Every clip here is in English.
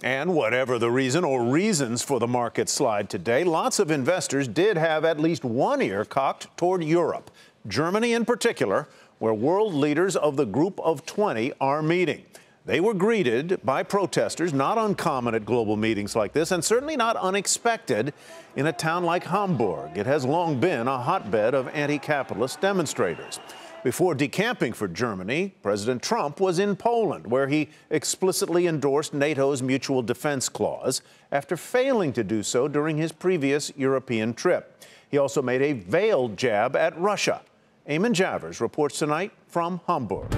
And whatever the reason or reasons for the market slide today, lots of investors did have at least one ear cocked toward Europe, Germany in particular, where world leaders of the Group of 20 are meeting. They were greeted by protesters, not uncommon at global meetings like this, and certainly not unexpected in a town like Hamburg. It has long been a hotbed of anti-capitalist demonstrators. Before decamping for Germany, President Trump was in Poland, where he explicitly endorsed NATO's mutual defense clause after failing to do so during his previous European trip. He also made a veiled jab at Russia. Eamon Javers reports tonight from Hamburg.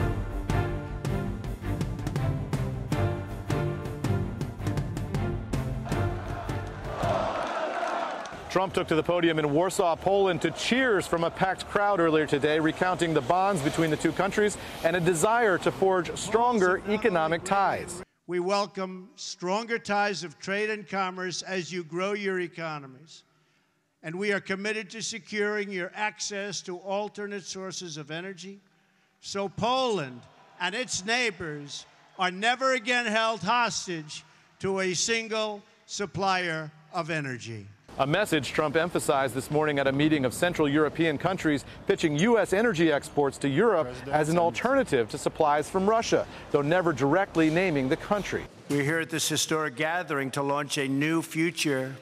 Trump took to the podium in Warsaw, Poland, to cheers from a packed crowd earlier today, recounting the bonds between the two countries and a desire to forge stronger economic ties. We welcome stronger ties of trade and commerce as you grow your economies. And we are committed to securing your access to alternate sources of energy, so Poland and its neighbors are never again held hostage to a single supplier of energy. A message Trump emphasized this morning at a meeting of Central European countries, pitching U.S. energy exports to Europe as an alternative to supplies from Russia, though never directly naming the country. We're here at this historic gathering to launch a new future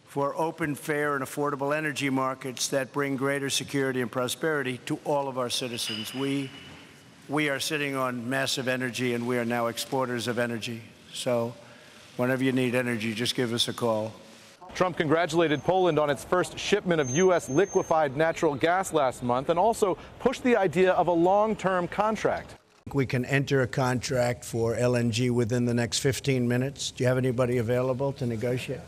for open, fair, and affordable energy markets that bring greater security and prosperity to all of our citizens. We are sitting on massive energy, and we are now exporters of energy. So whenever you need energy, just give us a call. Trump congratulated Poland on its first shipment of U.S. liquefied natural gas last month and also pushed the idea of a long-term contract. We can enter a contract for LNG within the next 15 minutes. Do you have anybody available to negotiate?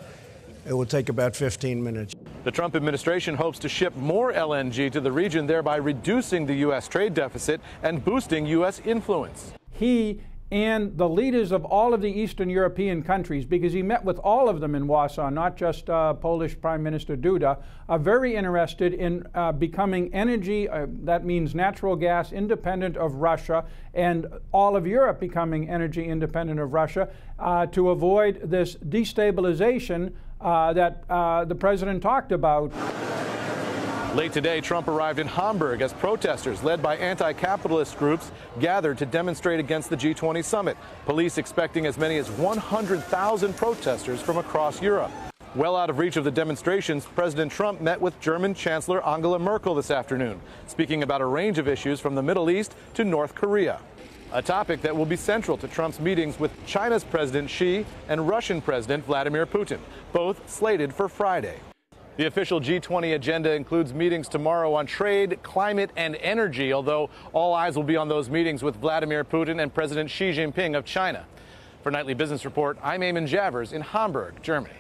It will take about 15 minutes. The Trump administration hopes to ship more LNG to the region, thereby reducing the U.S. trade deficit and boosting U.S. influence. He and the leaders of all of the Eastern European countries, because he met with all of them in Warsaw, not just Polish Prime Minister Duda, are very interested in becoming energy, that means natural gas, independent of Russia, and all of Europe becoming energy independent of Russia, to avoid this destabilization that the president talked about. Late today, Trump arrived in Hamburg as protesters led by anti-capitalist groups gathered to demonstrate against the G-20 summit. Police expecting as many as 100,000 protesters from across Europe. Well out of reach of the demonstrations, President Trump met with German Chancellor Angela Merkel this afternoon, speaking about a range of issues from the Middle East to North Korea. A topic that will be central to Trump's meetings with China's President Xi and Russian President Vladimir Putin, both slated for Friday. The official G20 agenda includes meetings tomorrow on trade, climate, and energy, although all eyes will be on those meetings with Vladimir Putin and President Xi Jinping of China. For Nightly Business Report, I'm Eamon Javers in Hamburg, Germany.